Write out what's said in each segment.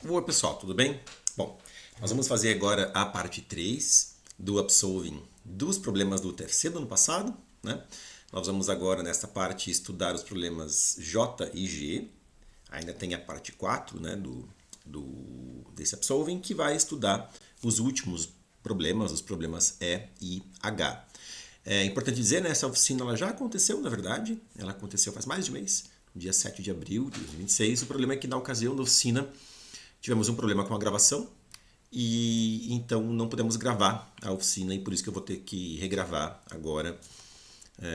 Oi, pessoal, tudo bem? Bom, nós vamos fazer agora a parte 3 do Upsolving dos problemas do TFC do ano passado, né? Nós vamos agora, nesta parte, estudar os problemas J e G. Ainda tem a parte 4, né, desse Upsolving, que vai estudar os últimos problemas, os problemas E e H. É importante dizer, né, essa oficina ela já aconteceu, na verdade, ela aconteceu faz mais de um mês, no dia 7 de abril de 2026. O problema é que na ocasião da oficina tivemos um problema com a gravação e então não podemos gravar a oficina e por isso que eu vou ter que regravar agora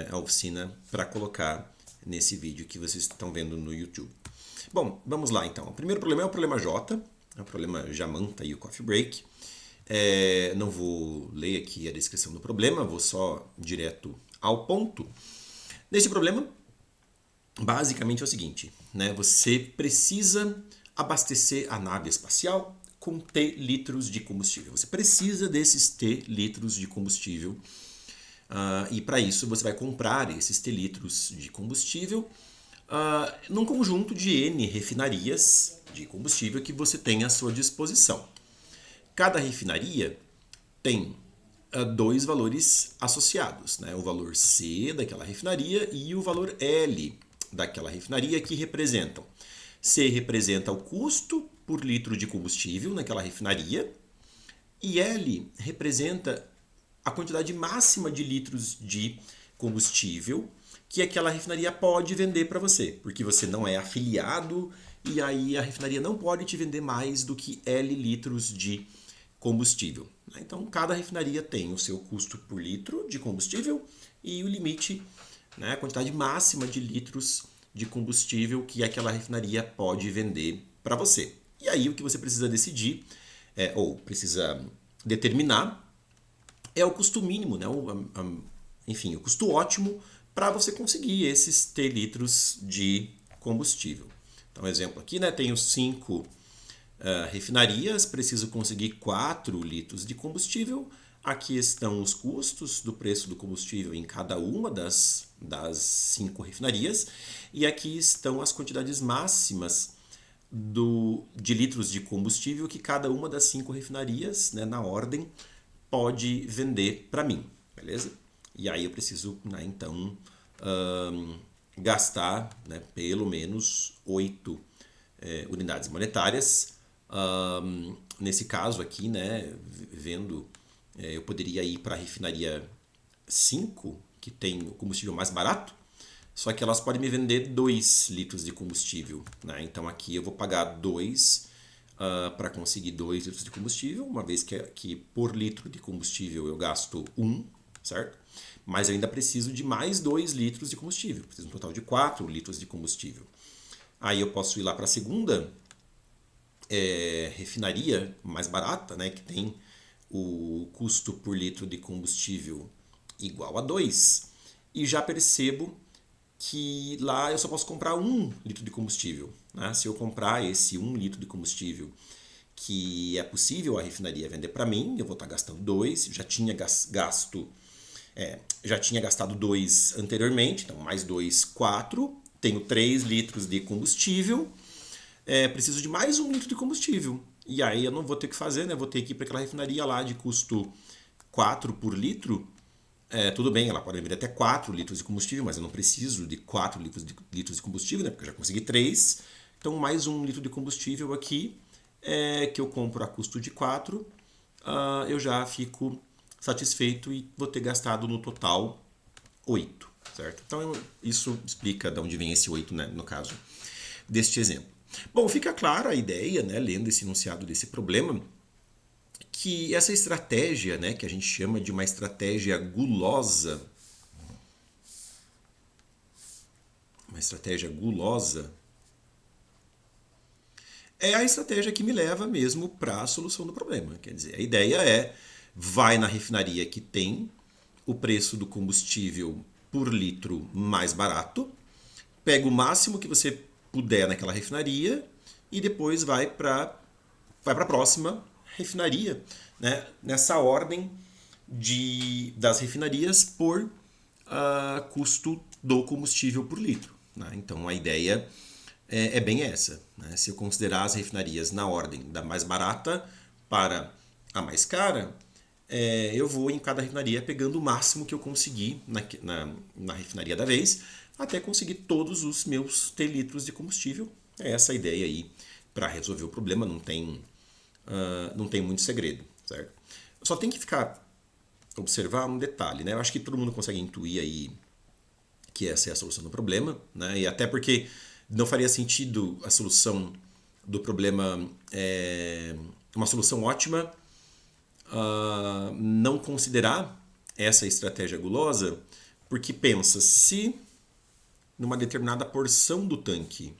a oficina para colocar nesse vídeo que vocês estão vendo no YouTube. Bom, vamos lá então. O primeiro problema é o problema J, é o problema Jamanta e o Coffee Break. Não vou ler aqui a descrição do problema, vou só direto ao ponto. Nesse problema, basicamente é o seguinte, né? Você precisa abastecer a nave espacial com T litros de combustível. Você precisa desses T litros de combustível e para isso você vai comprar esses T litros de combustível num conjunto de N refinarias de combustível que você tem à sua disposição. Cada refinaria tem dois valores associados, né? O valor C daquela refinaria e o valor L daquela refinaria, que representam. C representa o custo por litro de combustível naquela refinaria e L representa a quantidade máxima de litros de combustível que aquela refinaria pode vender para você, porque você não é afiliado e aí a refinaria não pode te vender mais do que L litros de combustível. Então, cada refinaria tem o seu custo por litro de combustível e o limite, né, a quantidade máxima de litros de combustível que aquela refinaria pode vender para você. E aí o que você precisa decidir, ou precisa determinar, é o custo mínimo, né, enfim, o custo ótimo para você conseguir esses T litros de combustível. Então, exemplo aqui, né, tenho 5 refinarias, preciso conseguir 4 litros de combustível. Aqui estão os custos do preço do combustível em cada uma das 5 refinarias. E aqui estão as quantidades máximas de litros de combustível que cada uma das 5 refinarias, né, na ordem, pode vender para mim. Beleza? E aí eu preciso, né, então, gastar, né, pelo menos 8 unidades monetárias. Nesse caso aqui, né, vendo, eu poderia ir para a refinaria 5, que tem o combustível mais barato, só que elas podem me vender 2 litros de combustível. Né? Então aqui eu vou pagar 2 para conseguir 2 litros de combustível, uma vez que por litro de combustível eu gasto 1, certo? Mas eu ainda preciso de mais 2 litros de combustível, preciso de um total de 4 litros de combustível. Aí eu posso ir lá para a segunda refinaria mais barata, né, que tem o custo por litro de combustível igual a 2, e já percebo que lá eu só posso comprar 1 litro de combustível. Né? Se eu comprar esse 1 litro de combustível que é possível a refinaria vender para mim, eu vou estar gastando 2, já tinha gastado 2 anteriormente, então mais 2, 4, tenho 3 litros de combustível, preciso de mais 1 litro de combustível. E aí eu não vou ter que fazer, né? Vou ter que ir para aquela refinaria lá de custo 4 por litro. Tudo bem, ela pode vender até 4 litros de combustível, mas eu não preciso de 4 litros de combustível, né? Porque eu já consegui 3. Então, mais 1 litro de combustível aqui, que eu compro a custo de 4, eu já fico satisfeito e vou ter gastado no total 8, certo? Então, isso explica de onde vem esse 8, né, no caso deste exemplo. Bom, fica clara a ideia, né, lendo esse enunciado desse problema, que essa estratégia, né, que a gente chama de uma estratégia gulosa, é a estratégia que me leva mesmo para a solução do problema. Quer dizer, a ideia é, vai na refinaria que tem o preço do combustível por litro mais barato, pega o máximo que você puder naquela refinaria e depois vai para a próxima refinaria, né? Nessa ordem das refinarias por custo do combustível por litro. Né? Então a ideia é bem essa, né? Se eu considerar as refinarias na ordem da mais barata para a mais cara, eu vou em cada refinaria pegando o máximo que eu conseguir na refinaria da vez, até conseguir todos os meus T-litros de combustível. É essa a ideia aí para resolver o problema, não tem muito segredo, certo? Só tem que observar um detalhe, né? Eu acho que todo mundo consegue intuir aí que essa é a solução do problema, né? E até porque não faria sentido a solução do problema uma solução ótima não considerar essa estratégia gulosa, porque pensa, se numa determinada porção do tanque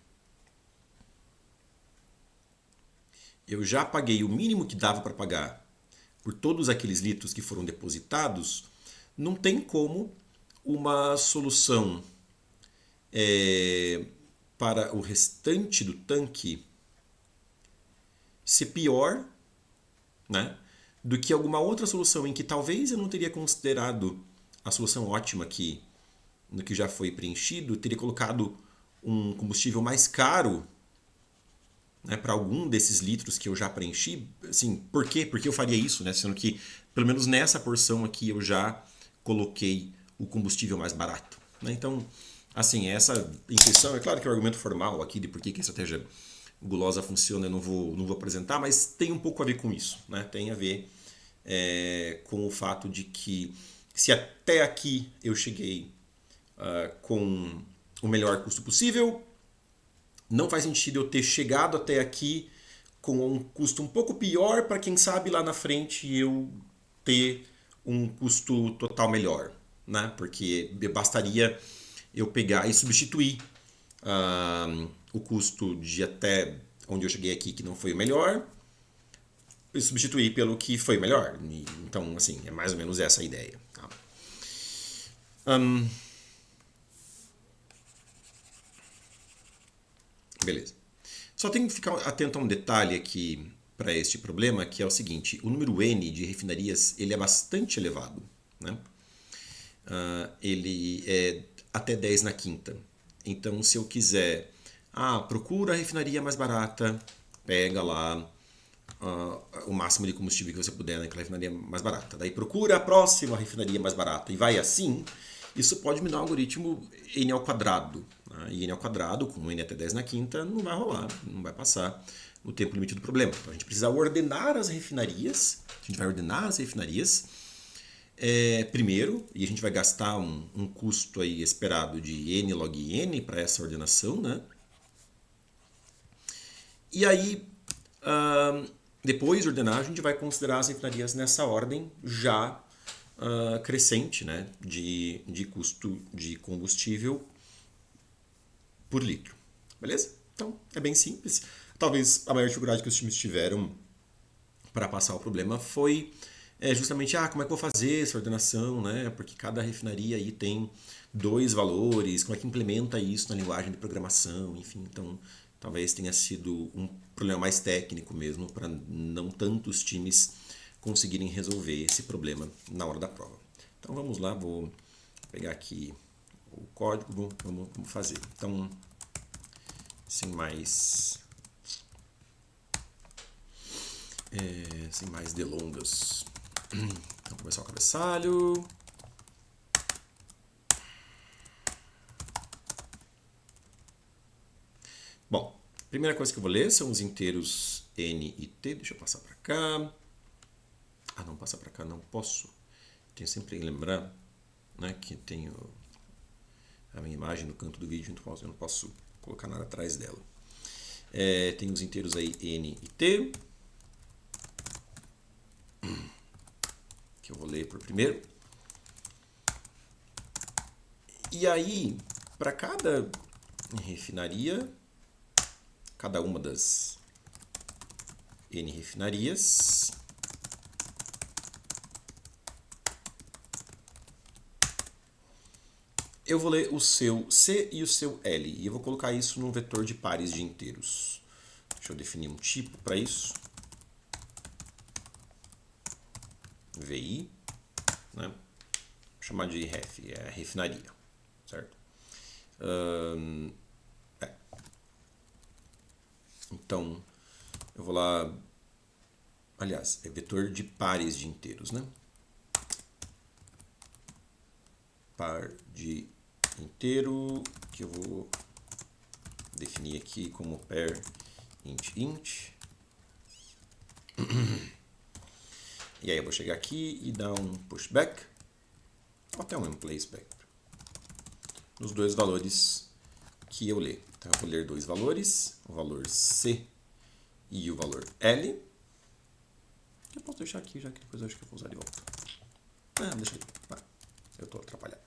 eu já paguei o mínimo que dava para pagar por todos aqueles litros que foram depositados, não tem como uma solução para o restante do tanque ser pior, né, do que alguma outra solução em que talvez eu não teria considerado a solução ótima aqui no que já foi preenchido, teria colocado um combustível mais caro, né, para algum desses litros que eu já preenchi. Assim, por quê? Porque eu faria isso, né? Sendo que pelo menos nessa porção aqui eu já coloquei o combustível mais barato, né? Então, assim, essa intuição, é claro que é o argumento formal aqui de por que a estratégia gulosa funciona, eu não vou apresentar, mas tem um pouco a ver com isso, né? Tem a ver com o fato de que se até aqui eu cheguei com o melhor custo possível, não faz sentido eu ter chegado até aqui com um custo um pouco pior para quem sabe lá na frente eu ter um custo total melhor, né? Porque bastaria eu pegar e substituir o custo de até onde eu cheguei aqui que não foi o melhor e substituir pelo que foi melhor. Então, assim, é mais ou menos essa a ideia. Tá? Beleza. Só tem que ficar atento a um detalhe aqui para este problema, que é o seguinte: o número n de refinarias ele é bastante elevado, né? Ele é até 10 na quinta. Então, se eu quiser, procura a refinaria mais barata, pega lá o máximo de combustível que você puder naquela refinaria mais barata. Daí procura a próxima refinaria mais barata e vai assim. Isso pode me dar um algoritmo n ao quadrado. Né? E n ao quadrado, com n até 10 na quinta, não vai rolar, não vai passar no tempo limite do problema. Então a gente precisa ordenar as refinarias. A gente vai ordenar as refinarias primeiro, e a gente vai gastar um custo aí esperado de n log n para essa ordenação, né? E aí, depois de ordenar, a gente vai considerar as refinarias nessa ordem já crescente, né? De custo de combustível por litro. Beleza? Então, é bem simples. Talvez a maior dificuldade que os times tiveram para passar o problema foi justamente, como é que eu vou fazer essa ordenação, né? Porque cada refinaria aí tem dois valores, como é que implementa isso na linguagem de programação, enfim. Então, talvez tenha sido um problema mais técnico mesmo, para não tantos times conseguirem resolver esse problema na hora da prova. Então, vamos lá, vou pegar aqui o código, vamos fazer. Então, sem mais delongas. Então, começar o cabeçalho. Bom, primeira coisa que eu vou ler são os inteiros n e t. Deixa eu passar para cá. Não passar para cá, não posso. Tenho sempre que lembrar, né, que tenho a minha imagem no canto do vídeo, então eu não posso colocar nada atrás dela. Tem os inteiros aí n e t, que eu vou ler por primeiro. E aí, para cada refinaria, cada uma das n refinarias, eu vou ler o seu C e o seu L. E eu vou colocar isso num vetor de pares de inteiros. Deixa eu definir um tipo para isso. VI. Né? Vou chamar de ref, é refinaria. Certo? Então, eu vou lá... Aliás, é vetor de pares de inteiros, né? Par de inteiro, que eu vou definir aqui como pair int. E aí eu vou chegar aqui e dar um pushback, ou até um placeback, nos dois valores que eu ler. Então eu vou ler dois valores, o valor C e o valor L. Eu posso deixar aqui, já que depois eu acho que eu vou usar de volta. Deixa aí. Eu estou atrapalhado.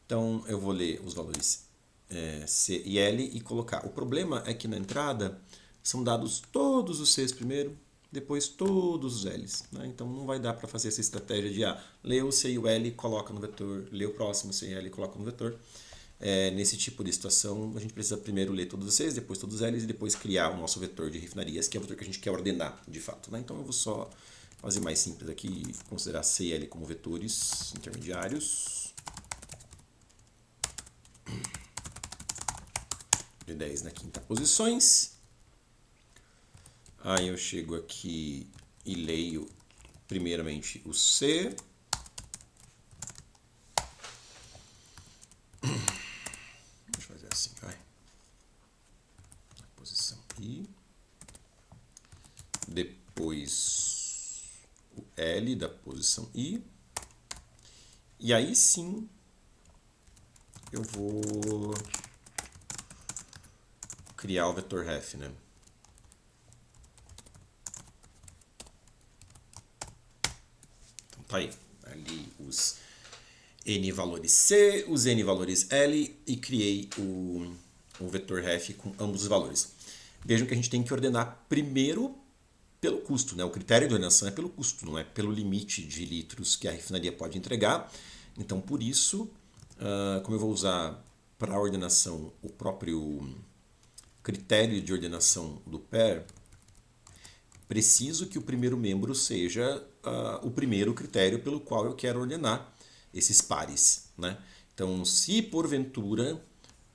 Então eu vou ler os valores C e L e colocar. O problema é que na entrada são dados todos os Cs primeiro, depois todos os L's. Né? Então não vai dar para fazer essa estratégia de ler o C e o L, coloca no vetor, ler o próximo C e L e coloca no vetor. Nesse tipo de situação, a gente precisa primeiro ler todos os Cs, depois todos os L's e depois criar o nosso vetor de refinarias, que é o vetor que a gente quer ordenar de fato. Né? Então eu vou só fazer mais simples aqui, considerar C e L como vetores intermediários de 10 na quinta posições. Aí eu chego aqui e leio primeiramente o C. Deixa eu fazer assim, vai. Na posição I. Depois o L da posição I. E aí sim eu vou criar o vetor ref, né? Então tá aí. Ali os N valores C, os N valores L e criei o vetor ref com ambos os valores. Vejam que a gente tem que ordenar primeiro pelo custo, né? O critério de ordenação é pelo custo, não é pelo limite de litros que a refinaria pode entregar. Então, por isso, como eu vou usar para a ordenação o próprio critério de ordenação do pair, preciso que o primeiro membro seja o primeiro critério pelo qual eu quero ordenar esses pares. Né? Então, se porventura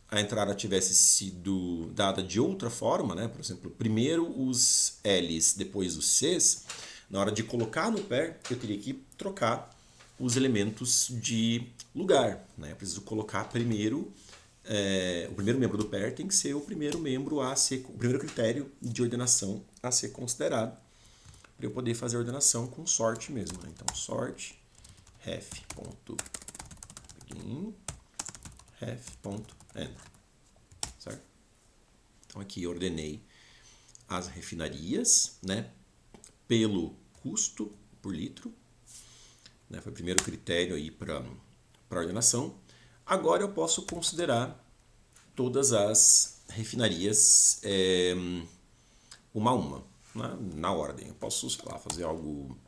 a entrada tivesse sido dada de outra forma, né? Por exemplo, primeiro os L's, depois os C's, na hora de colocar no pair, eu teria que trocar os elementos de lugar. Né? Eu preciso colocar primeiro, o primeiro membro do pair tem que ser o primeiro membro a ser, o primeiro critério de ordenação a ser considerado, para eu poder fazer a ordenação com sorte mesmo. Né? Então, sort ref.begin ref.end. Certo? Então aqui eu ordenei as refinarias, né, pelo custo por litro, né, foi o primeiro critério aí para ordenação. Agora eu posso considerar todas as refinarias uma a uma, né, na ordem. Eu posso, sei lá, fazer algo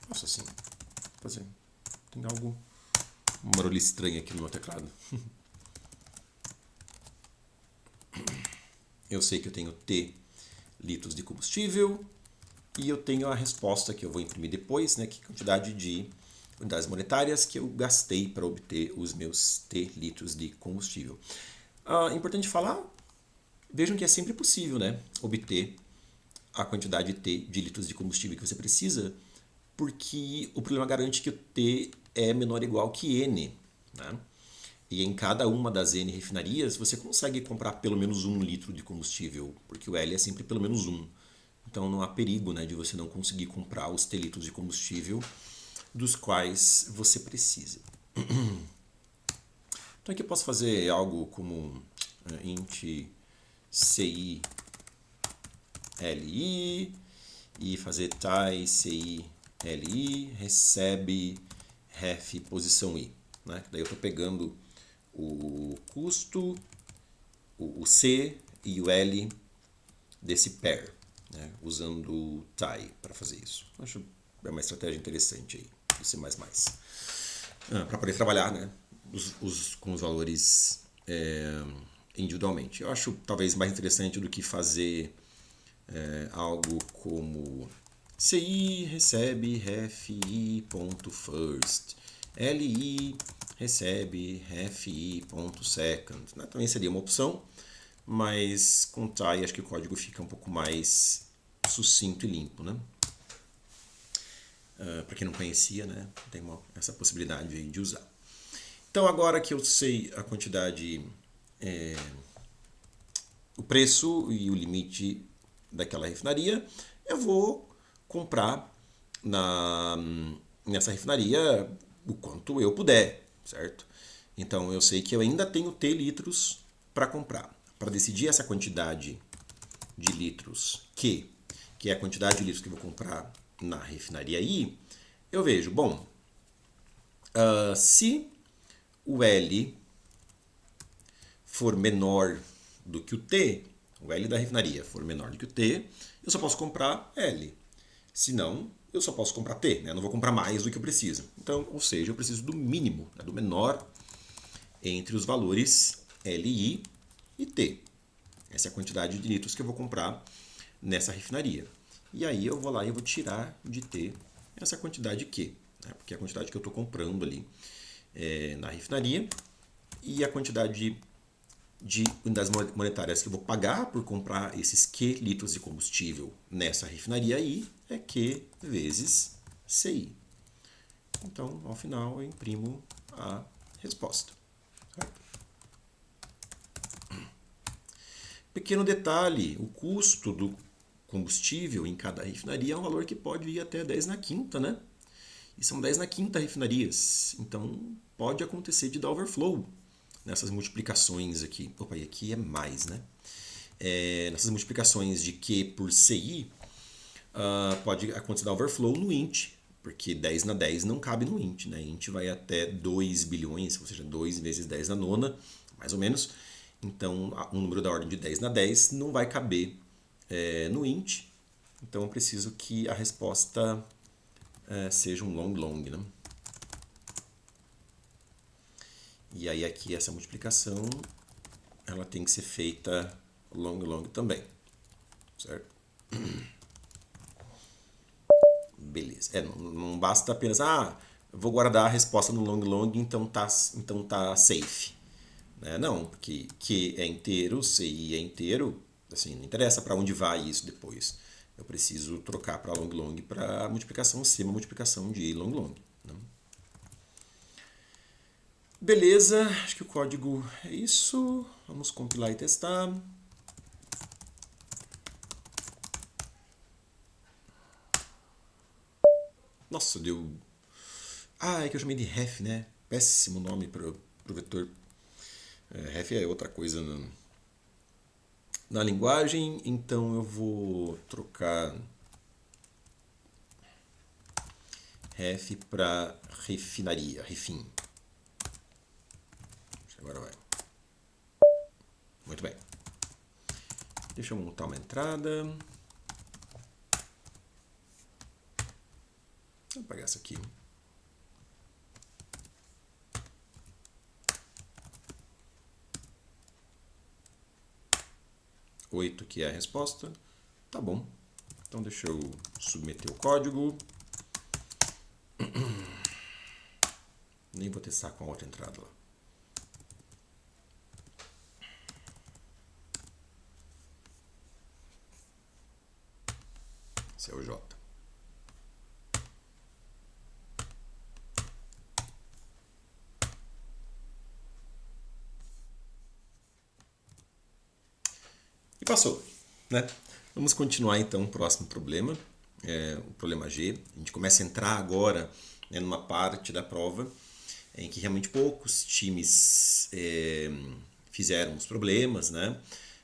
posso assim fazer. Tem algo, um barulho estranho aqui no meu teclado. Eu sei que eu tenho T litros de combustível e eu tenho a resposta que eu vou imprimir depois, né, que é a quantidade de unidades monetárias que eu gastei para obter os meus T litros de combustível. Importante falar, vejam que é sempre possível, né, obter a quantidade de T de litros de combustível que você precisa, porque o problema garante que o T é menor ou igual que N. Né? E em cada uma das N refinarias você consegue comprar pelo menos 1 litro de combustível, porque o L é sempre pelo menos 1. Então não há perigo, né, de você não conseguir comprar os T litros de combustível dos quais você precisa. Então aqui eu posso fazer algo como int ci li e fazer tie ci li recebe ref posição i. Né? Daí eu estou pegando o custo, o C e o L desse pair, né? Usando o tie para fazer isso. Acho que é uma estratégia interessante aí, do C++. Para poder trabalhar, né, com os valores individualmente. Eu acho talvez mais interessante do que fazer algo como CI recebe ref.first, LI recebe ref.second. Né? Também seria uma opção, mas com try acho que o código fica um pouco mais sucinto e limpo, né? Para quem não conhecia, né, tem essa possibilidade aí de usar. Então agora que eu sei a quantidade, o preço e o limite daquela refinaria, eu vou comprar nessa refinaria o quanto eu puder, certo? Então eu sei que eu ainda tenho T litros para comprar. Para decidir essa quantidade de litros que é a quantidade de litros que eu vou comprar na refinaria I, eu vejo, bom, se o L for menor do que o L da refinaria for menor do que o T, eu só posso comprar L. Se não, eu só posso comprar T, né? Eu não vou comprar mais do que eu preciso. Então, ou seja, eu preciso do mínimo, né? Do menor entre os valores LI e T. Essa é a quantidade de litros que eu vou comprar nessa refinaria. E aí eu vou lá e eu vou tirar de T essa quantidade Q, né? Porque é a quantidade que eu estou comprando ali na refinaria e a quantidade de unidades monetárias que eu vou pagar por comprar esses Q litros de combustível nessa refinaria aí é Q vezes CI. Então, ao final, eu imprimo a resposta. Certo? Pequeno detalhe, o custo do combustível em cada refinaria é um valor que pode ir até 10 na quinta, né? E são 10 na quinta refinarias. Então, pode acontecer de dar overflow nessas multiplicações aqui. Opa, e aqui é mais, né? Nessas multiplicações de Q por CI, pode acontecer dar overflow no int, porque 10 na 10 não cabe no int, né? Int vai até 2 bilhões, ou seja, 2 vezes 10 na nona, mais ou menos. Então, um número da ordem de 10 na 10 não vai caber no int. Então, eu preciso que a resposta seja um long, né? E aí aqui essa multiplicação ela tem que ser feita long também, certo? Beleza. Não basta apenas, vou guardar a resposta no long, então tá safe. Não, porque Q é inteiro, CI é inteiro, assim, não interessa para onde vai isso depois. Eu preciso trocar para long para multiplicação ser uma multiplicação de long. Né? Beleza, acho que o código é isso. Vamos compilar e testar. Nossa, deu. É que eu chamei de ref, né? Péssimo nome para o vetor. Ref é outra coisa na linguagem, então eu vou trocar ref para refinaria, refin. Agora vai. Muito bem. Deixa eu montar uma entrada. Vou pegar essa aqui. Oito que é a resposta. Tá bom. Então deixa eu submeter o código. Nem vou testar com a outra entrada lá. Esse é o J. E passou, né? Vamos continuar então o próximo problema, o problema G. A gente começa a entrar agora numa parte da prova em que realmente poucos times fizeram os problemas, né?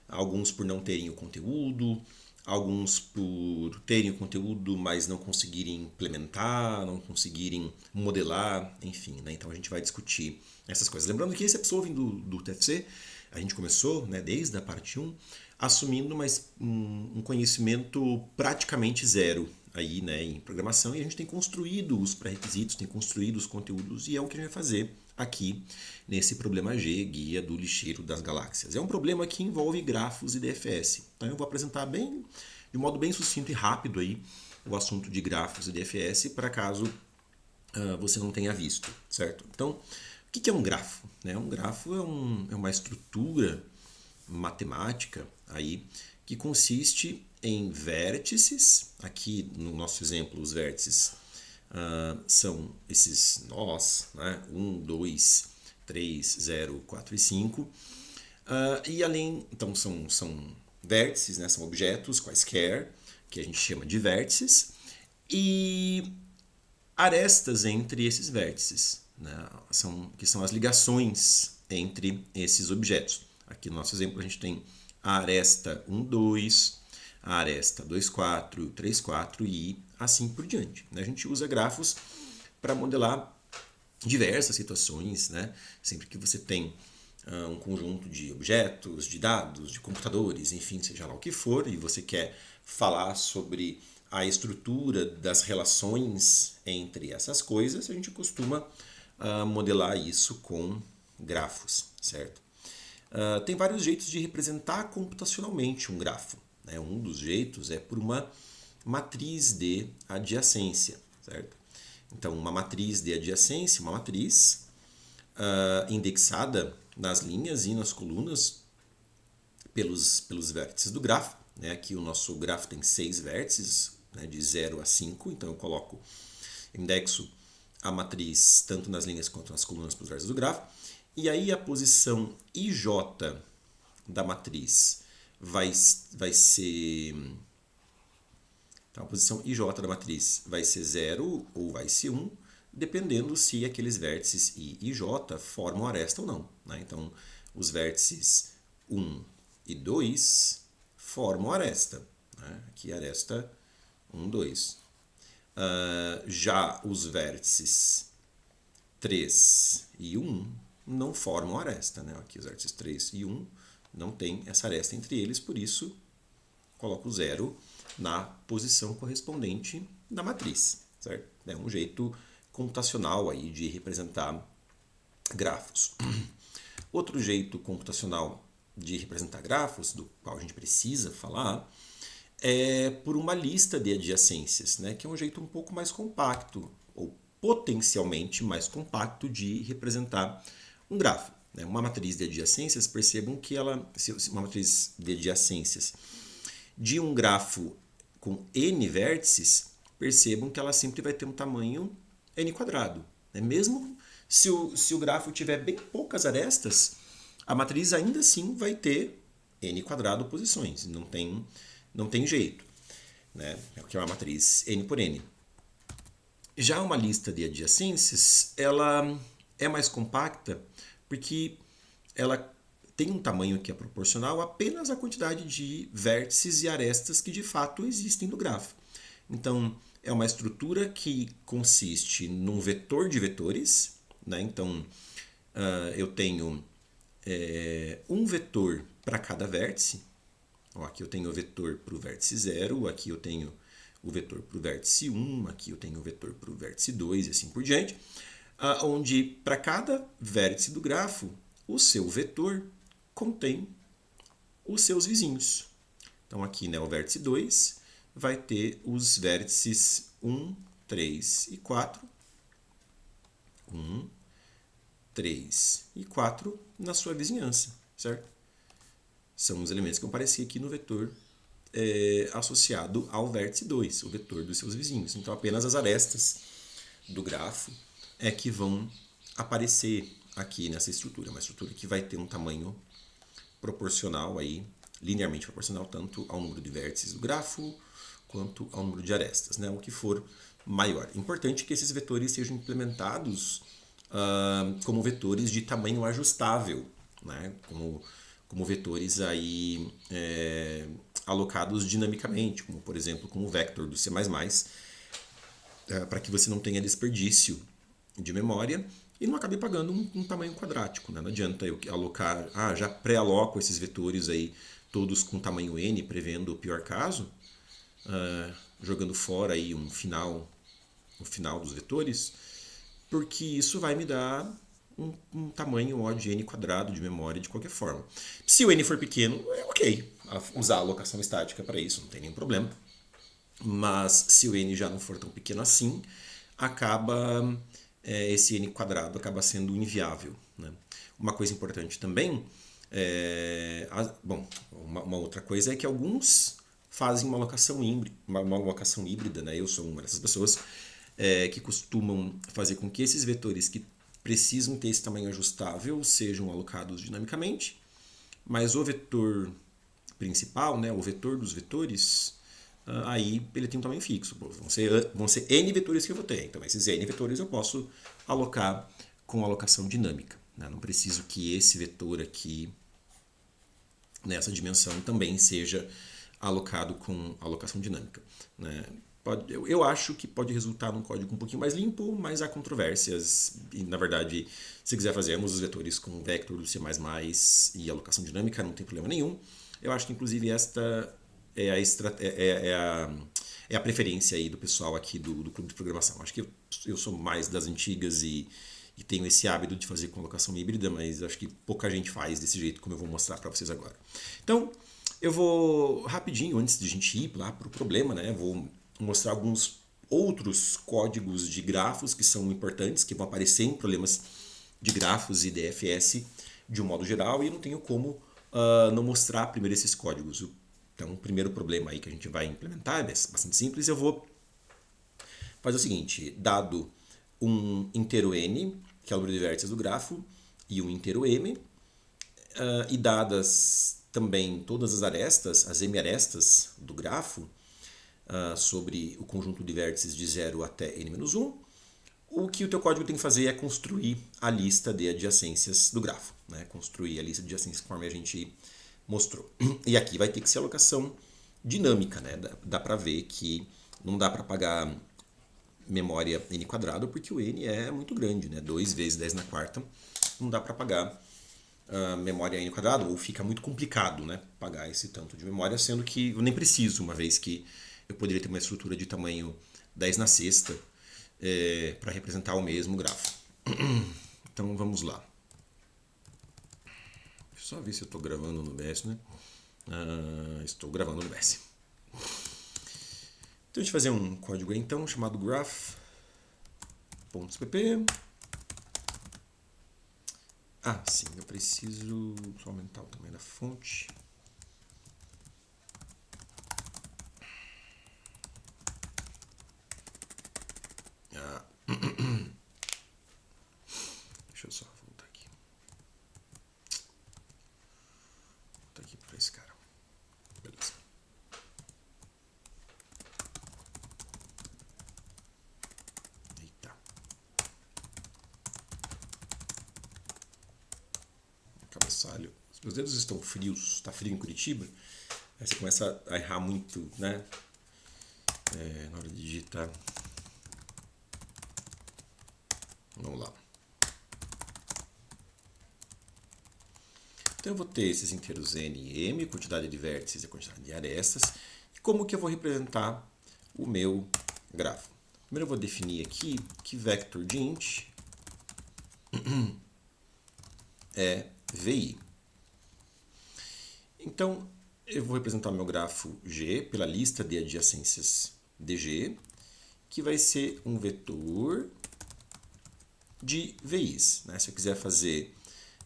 Alguns por não terem o conteúdo, alguns por terem o conteúdo, mas não conseguirem implementar, não conseguirem modelar, enfim, né? Então a gente vai discutir essas coisas. Lembrando que esse episódio do TFC, a gente começou, né, desde a parte 1, assumindo um conhecimento praticamente zero aí, né, em programação, e a gente tem construído os pré-requisitos, tem construído os conteúdos, e é o que a gente vai fazer aqui nesse problema G, guia do lixeiro das galáxias. É um problema que envolve grafos e DFS. Então eu vou apresentar de modo bem sucinto e rápido aí o assunto de grafos e DFS para caso você não tenha visto, certo? Então, o que é um grafo? Um grafo é uma estrutura matemática aí que consiste em vértices. Aqui no nosso exemplo, os vértices são esses nós, né? 1, 2, 3, 0, 4 e 5. E além, então são vértices, né? São objetos quaisquer, que a gente chama de vértices, e arestas entre esses vértices, né? Que são as ligações entre esses objetos. Aqui no nosso exemplo a gente tem a aresta 1, 2, a aresta 2, 4, 3, 4 e assim por diante. A gente usa grafos para modelar diversas situações, né? Sempre que você tem um conjunto de objetos, de dados, de computadores, enfim, seja lá o que for, e você quer falar sobre a estrutura das relações entre essas coisas, a gente costuma modelar isso com grafos, certo? Tem vários jeitos de representar computacionalmente um grafo, né? Um dos jeitos é por uma matriz de adjacência, certo? Então, uma matriz de adjacência, uma matriz indexada nas linhas e nas colunas pelos vértices do grafo, né? Aqui o nosso grafo tem 6 vértices, né? De 0 a 5, então eu indexo a matriz tanto nas linhas quanto nas colunas pelos vértices do grafo. E aí a posição IJ da matriz vai ser... Então a posição IJ da matriz vai ser 0 ou vai ser 1, dependendo se aqueles vértices I e J formam aresta ou não, né? Então os vértices 1 e 2 formam aresta, né? Aqui aresta 1, 2. Já os vértices 3 e 1 não formam aresta, né? Aqui os vértices 3 e 1 não tem essa aresta entre eles, por isso coloco 0 na posição correspondente da matriz, certo? É um jeito computacional aí de representar grafos. Outro jeito computacional de representar grafos, do qual a gente precisa falar, é por uma lista de adjacências, né? Que é um jeito um pouco mais compacto, ou potencialmente mais compacto de representar um grafo, né? Uma matriz de adjacências, percebam que uma matriz de adjacências de um grafo com n vértices, percebam que ela sempre vai ter um tamanho n quadrado, né? Mesmo se o grafo tiver bem poucas arestas, a matriz ainda assim vai ter n quadrado posições, não tem jeito, né? É o que é uma matriz n por n. Já uma lista de adjacências, ela é mais compacta porque ela tem um tamanho que é proporcional apenas à quantidade de vértices e arestas que de fato existem no grafo. Então, é uma estrutura que consiste num vetor de vetores, né? Então, eu tenho um vetor para cada vértice. Aqui eu tenho o vetor para o vértice 0, aqui eu tenho o vetor para o vértice 1, aqui eu tenho o vetor para o vértice 2 e assim por diante, onde para cada vértice do grafo, o seu vetor contém os seus vizinhos. Então aqui, né, o vértice 2 vai ter os vértices 1, 3 e 4. 1, 3 e 4 na sua vizinhança, certo? São os elementos que vão aparecer aqui no vetor associado ao vértice 2, o vetor dos seus vizinhos. Então apenas as arestas do grafo é que vão aparecer aqui nessa estrutura. Uma estrutura que vai ter um tamanho proporcional aí, linearmente proporcional tanto ao número de vértices do grafo quanto ao número de arestas, né? O que for maior. Importante que esses vetores sejam implementados como vetores de tamanho ajustável, né? Como vetores aí alocados dinamicamente, como por exemplo como o vector do C++, para que você não tenha desperdício de memória e não acabe pagando um tamanho quadrático, né? Não adianta eu alocar, já pré-aloco esses vetores aí todos com tamanho n, prevendo o pior caso, jogando fora aí o final dos vetores, porque isso vai me dar um tamanho O de n quadrado de memória de qualquer forma. Se o n for pequeno, é ok usar a alocação estática para isso, não tem nenhum problema. Mas se o n já não for tão pequeno assim, esse n quadrado acaba sendo inviável, né? Uma coisa importante também Bom, uma outra coisa é que alguns fazem uma alocação híbrida, uma alocação híbrida, né? Eu sou uma dessas pessoas que costumam fazer com que esses vetores que precisam ter esse tamanho ajustável sejam alocados dinamicamente, mas o vetor principal, né, o vetor dos vetores, aí ele tem um tamanho fixo. Vão ser N vetores que eu vou ter. Então, esses N vetores eu posso alocar com alocação dinâmica. Né? Não preciso que esse vetor aqui, nessa dimensão, também seja alocado com alocação dinâmica. Né? Eu acho que pode resultar num código um pouquinho mais limpo, mas há controvérsias. E, na verdade, se quiser fazermos os vetores com vector do C++ e alocação dinâmica, não tem problema nenhum. Eu acho que, inclusive, esta é a preferência aí do pessoal aqui do clube de programação. Acho que eu sou mais das antigas e tenho esse hábito de fazer com alocação híbrida, mas acho que pouca gente faz desse jeito, como eu vou mostrar para vocês agora. Então, eu vou rapidinho, antes de a gente ir lá para o problema, né, vou mostrar alguns outros códigos de grafos que são importantes, que vão aparecer em problemas de grafos e DFS de um modo geral, e eu não tenho como não mostrar primeiro esses códigos. Então, o primeiro problema aí que a gente vai implementar é bastante simples. Eu vou fazer o seguinte: dado um inteiro n, que é o número de vértices do grafo, e um inteiro m, e dadas também todas as arestas, as m-arestas do grafo, sobre o conjunto de vértices de 0 até n-1, o que o teu código tem que fazer é construir a lista de adjacências do grafo. Né? Construir a lista de adjacências conforme a gente mostrou. E aqui vai ter que ser alocação dinâmica. Né? Dá para ver que não dá para pagar memória n quadrado, porque o n é muito grande. Né? 2 vezes 10 na quarta. Não dá para pagar memória n quadrado, ou fica muito complicado, né, pagar esse tanto de memória, sendo que eu nem preciso, uma vez que eu poderia ter uma estrutura de tamanho 10 na sexta para representar o mesmo grafo. Então vamos lá. Deixa eu só ver se eu estou gravando no OBS, né? Estou gravando no OBS. Então a gente vai fazer um código aí, então, chamado graph.cpp. Sim, eu preciso só aumentar o tamanho da fonte. Deixa eu só voltar aqui. Voltar aqui para esse cara. Beleza. Eita. Cabeçalho. Os meus dedos estão frios. Está frio em Curitiba. Aí você começa a errar muito, né? Na hora de digitar. Vamos lá. Então eu vou ter esses inteiros n e m, quantidade de vértices e quantidade de arestas. E como que eu vou representar o meu grafo? Primeiro eu vou definir aqui que vector de int é vi. Então eu vou representar o meu grafo G pela lista de adjacências dg, que vai ser um vetor de VIs. Né? Se eu quiser fazer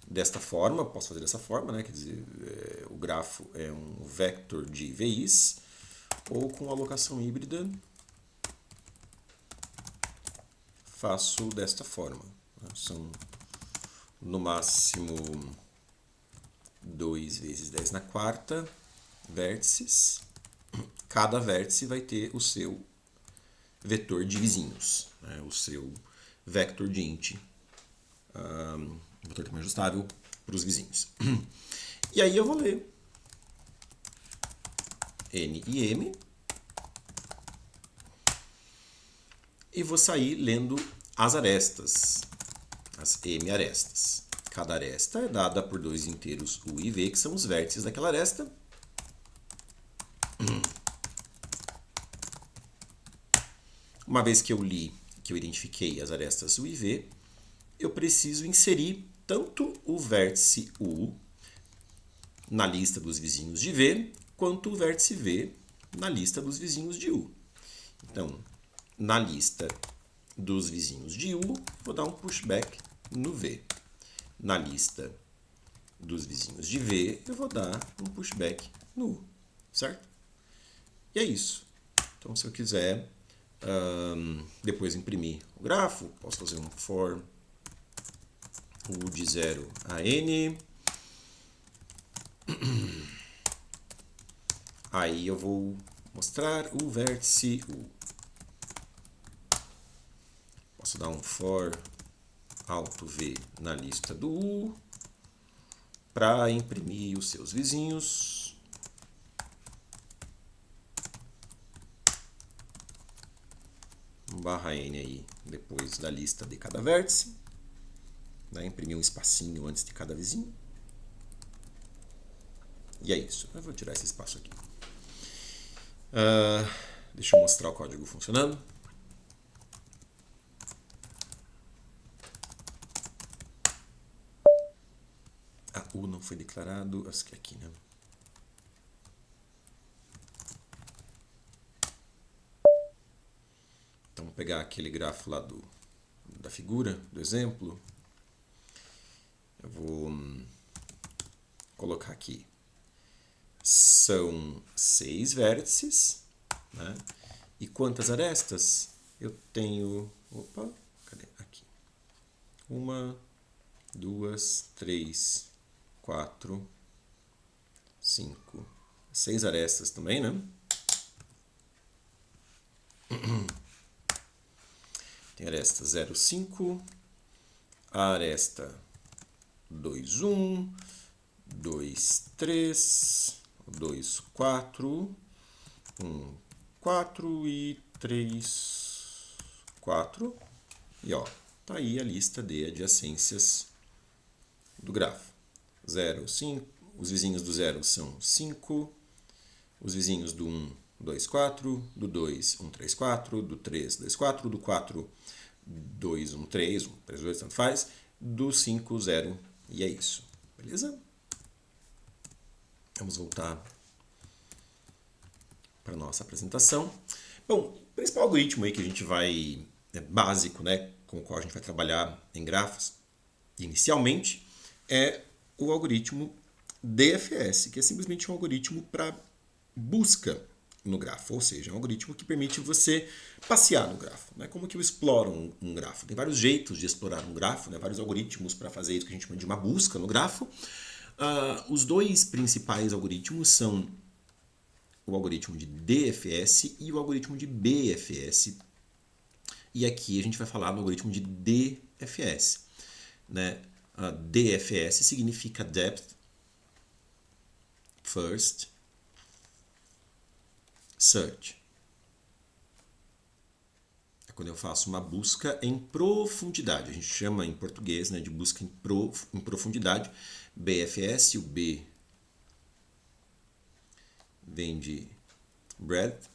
desta forma, posso fazer dessa forma, né? Quer dizer, o grafo é um vector de VIs, ou com alocação híbrida, faço desta forma. Né? São, no máximo, 2 vezes 10 na quarta vértices. Cada vértice vai ter o seu vetor de vizinhos, né? O seu vector de int, vetor tamanho ajustável para os vizinhos. E aí eu vou ler n e m e vou sair lendo as arestas, as m-arestas. Cada aresta é dada por 2 inteiros u e v, que são os vértices daquela aresta. Uma vez que eu li, que eu identifiquei as arestas u e v, eu preciso inserir tanto o vértice u na lista dos vizinhos de v, quanto o vértice v na lista dos vizinhos de u. Então, na lista dos vizinhos de u, vou dar um pushback no v. Na lista dos vizinhos de V, eu vou dar um pushback no U, certo? E é isso. Então, se eu quiser depois imprimir o grafo, posso fazer um for U de 0 a N. Aí eu vou mostrar o vértice U. Posso dar um for alto V na lista do U para imprimir os seus vizinhos. Um barra N aí depois da lista de cada vértice. Né? Imprimir um espacinho antes de cada vizinho. E é isso. Eu vou tirar esse espaço aqui. Deixa eu mostrar o código funcionando. A U não foi declarado. Acho que é aqui, né? Então, vou pegar aquele grafo lá da figura, do exemplo. Eu vou colocar aqui. São 6 vértices, né? E quantas arestas? Eu tenho... Opa, cadê? Aqui. 1, 2, 3, 4, 5, 6 arestas também, né? Tem aresta 0, 5, a aresta 2, 1, 2, 3, 2, 4, 1, 4 e 3, 4. E ó, tá aí a lista de adjacências do grafo. 0, 5, os vizinhos do 0 são 5, os vizinhos do 1, 2, 4, do 2, 1, 3, 4, do 3, 2, 4, do 4, 2, 1, 3, 1, 3, 2, tanto faz, do 5, 0, e é isso. Beleza? Vamos voltar para a nossa apresentação. Bom, o principal algoritmo aí que a gente vai, básico, né, com o qual a gente vai trabalhar em grafos, inicialmente, é o algoritmo DFS, que é simplesmente um algoritmo para busca no grafo, ou seja, é um algoritmo que permite você passear no grafo. Né? Como que eu exploro um grafo? Tem vários jeitos de explorar um grafo, né? Vários algoritmos para fazer isso que a gente chama de uma busca no grafo. Os dois principais algoritmos são o algoritmo de DFS e o algoritmo de BFS. E aqui a gente vai falar no algoritmo de DFS. Né? DFS significa Depth First Search. É quando eu faço uma busca em profundidade. A gente chama em português, né, de busca em profundidade. BFS, o B vem de breadth.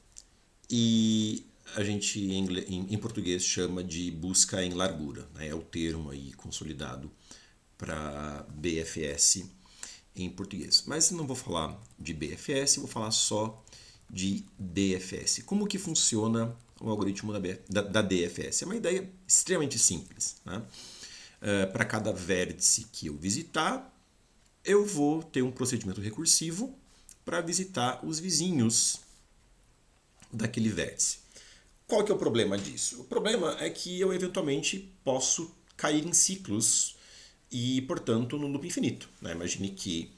E a gente em português chama de busca em largura. Né? É o termo aí consolidado para BFS em português. Mas não vou falar de BFS, vou falar só de DFS. Como que funciona o algoritmo da DFS? É uma ideia extremamente simples. Né? Para cada vértice que eu visitar, eu vou ter um procedimento recursivo para visitar os vizinhos daquele vértice. Qual que é o problema disso? O problema é que eu eventualmente posso cair em ciclos e, portanto, no loop infinito. Né? Imagine que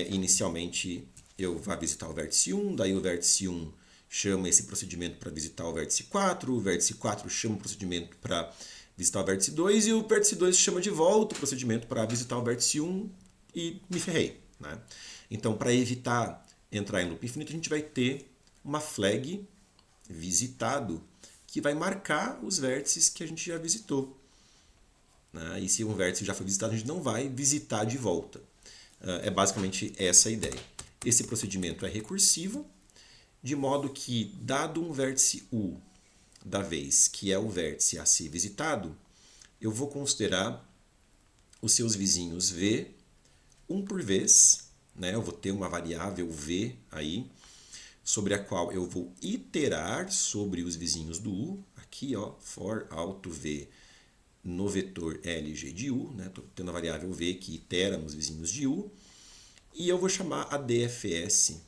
inicialmente eu vá visitar o vértice 1, daí o vértice 1 chama esse procedimento para visitar o vértice 4, o vértice 4 chama o procedimento para visitar o vértice 2 e o vértice 2 chama de volta o procedimento para visitar o vértice 1 e me ferrei. Né? Então, para evitar entrar em loop infinito, a gente vai ter uma flag visitado que vai marcar os vértices que a gente já visitou. Né? E se um vértice já foi visitado, a gente não vai visitar de volta. É basicamente essa a ideia. Esse procedimento é recursivo, de modo que, dado um vértice U da vez, que é o vértice a ser visitado, eu vou considerar os seus vizinhos V, um por vez, né? Eu vou ter uma variável V aí, sobre a qual eu vou iterar sobre os vizinhos do U, aqui ó, for alto V no vetor LG de U, né? Estou tendo a variável V que itera nos vizinhos de U, e eu vou chamar a DFS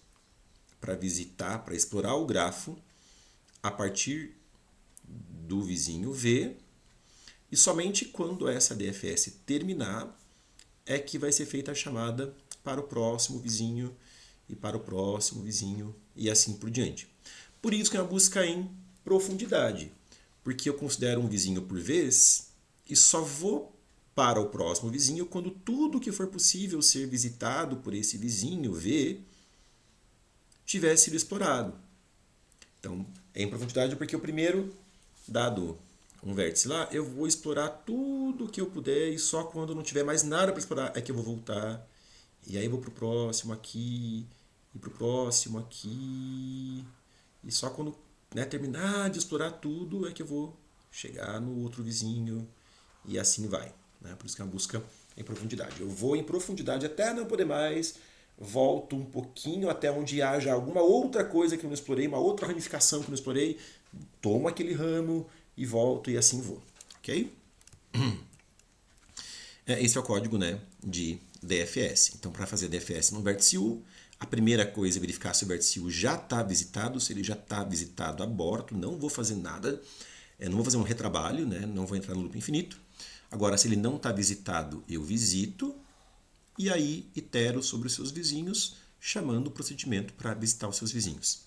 para visitar, para explorar o grafo a partir do vizinho V, e somente quando essa DFS terminar é que vai ser feita a chamada para o próximo vizinho e para o próximo vizinho e assim por diante. Por isso que é uma busca em profundidade, porque eu considero um vizinho por vez e só vou para o próximo vizinho quando tudo que for possível ser visitado por esse vizinho V tiver sido explorado. Então, é em profundidade porque o primeiro, dado um vértice lá, eu vou explorar tudo que eu puder e só quando não tiver mais nada para explorar é que eu vou voltar. E aí eu vou para o próximo aqui, e para o próximo aqui. E só quando, né, terminar de explorar tudo é que eu vou chegar no outro vizinho e assim vai. Né? Por isso que é uma busca em profundidade. Eu vou em profundidade até não poder mais, volto um pouquinho até onde haja alguma outra coisa que eu não explorei, uma outra ramificação que eu não explorei, tomo aquele ramo e volto e assim vou. Ok? Esse é o código, né, de DFS. Então, para fazer DFS no vértice U, a primeira coisa é verificar se o vértice U já está visitado. Se ele já está visitado, aborto, não vou fazer nada, não vou fazer um retrabalho, né, não vou entrar no loop infinito. Agora, se ele não está visitado, eu visito e aí itero sobre os seus vizinhos, chamando o procedimento para visitar os seus vizinhos.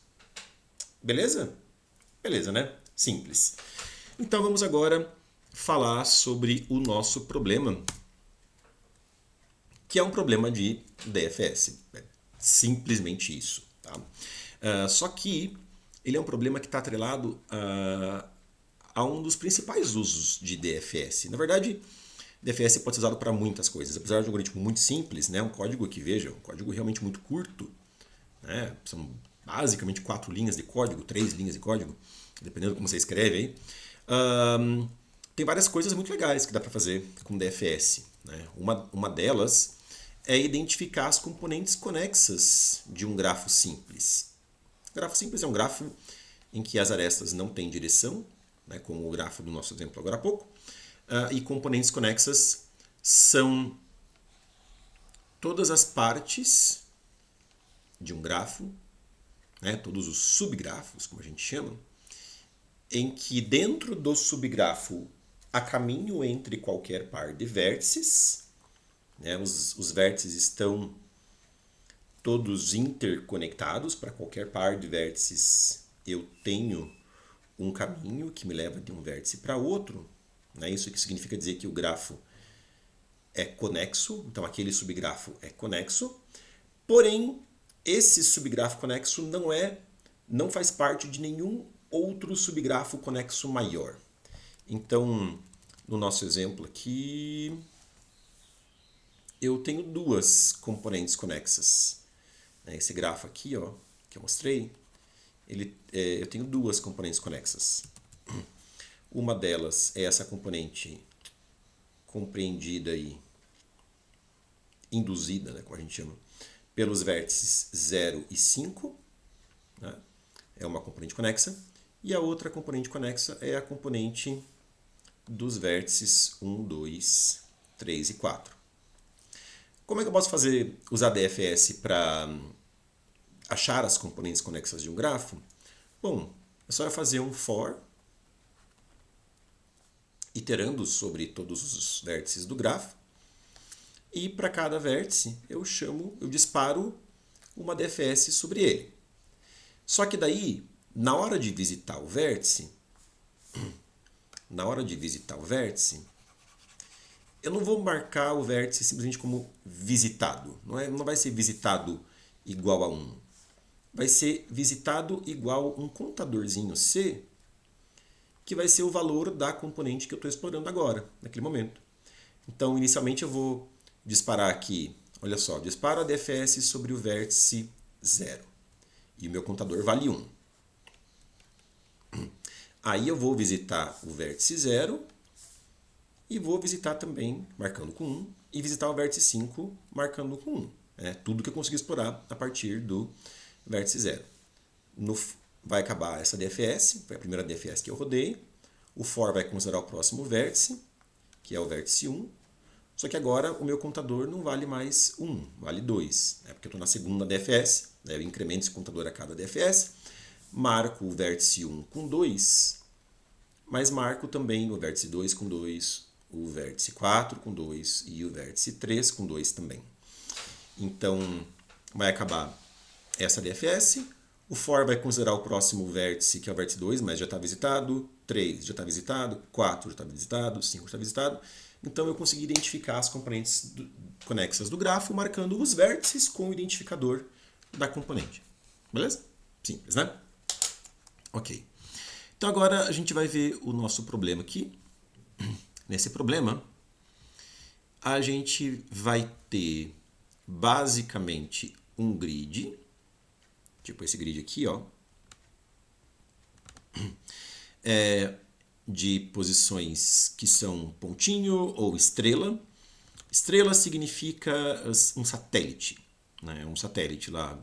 Beleza? Beleza, né? Simples. Então, vamos agora falar sobre o nosso problema, que é um problema de DFS. É simplesmente isso. Tá? Só que ele é um problema que está atrelado a um dos principais usos de DFS. Na verdade, DFS pode ser usado para muitas coisas. Apesar de um algoritmo muito simples, né, um código que, veja, um código realmente muito curto, né, são basicamente 4 linhas de código, 3 linhas de código, dependendo de como você escreve aí. Tem várias coisas muito legais que dá para fazer com DFS. Né? Uma delas é identificar as componentes conexas de um grafo simples. O grafo simples é um grafo em que as arestas não têm direção, né, como o grafo do nosso exemplo agora há pouco, e componentes conexas são todas as partes de um grafo, né, todos os subgrafos, como a gente chama, em que dentro do subgrafo há caminho entre qualquer par de vértices, né, os vértices estão todos interconectados. Para qualquer par de vértices eu tenho um caminho que me leva de um vértice para outro. Né? Isso que significa dizer que o grafo é conexo, então aquele subgrafo é conexo, porém esse subgrafo conexo não faz parte de nenhum outro subgrafo conexo maior. Então, no nosso exemplo aqui, eu tenho duas componentes conexas. Esse grafo aqui, ó, que eu mostrei, eu tenho duas componentes conexas. Uma delas é essa componente compreendida e induzida, né, como a gente chama, pelos vértices 0 e 5. Né? É uma componente conexa. E a outra componente conexa é a componente dos vértices 1, 2, 3 e 4. Como é que eu posso usar DFS para achar as componentes conexas de um grafo? Bom, é só eu fazer um for iterando sobre todos os vértices do grafo, e para cada vértice eu disparo uma DFS sobre ele. Só que daí, na hora de visitar o vértice, eu não vou marcar o vértice simplesmente como visitado. Não vai ser visitado igual a 1. Vai ser visitado igual um contadorzinho C, que vai ser o valor da componente que eu estou explorando agora, naquele momento. Então, inicialmente eu vou disparar aqui, olha só, disparo a DFS sobre o vértice 0. E o meu contador vale 1. Aí eu vou visitar o vértice 0 e vou visitar também, marcando com 1, e visitar o vértice 5, marcando com 1. Tudo que eu consegui explorar a partir do vértice 0. Vai acabar essa DFS, foi a primeira DFS que eu rodei. O for vai considerar o próximo vértice que é o vértice 1. Só que agora o meu contador não vale mais 1, vale 2, né? Porque eu estou na segunda DFS, né? Eu incremento esse contador a cada DFS, marco o vértice 1 com 2, mas marco também o vértice 2 com 2, o vértice 4 com 2 e o vértice 3 com 2 também. Então, vai acabar essa DFS. O for vai considerar o próximo vértice, que é o vértice 2, mas já está visitado. 3 já está visitado. 4 já está visitado. 5 já está visitado. Então, eu consegui identificar as componentes conexas do grafo, marcando os vértices com o identificador da componente. Beleza? Simples, né? Ok. Então, agora a gente vai ver o nosso problema aqui. Nesse problema, a gente vai ter basicamente um grid, tipo esse grid aqui, ó, de posições que são pontinho ou estrela. Estrela significa um satélite, né? Um satélite lá,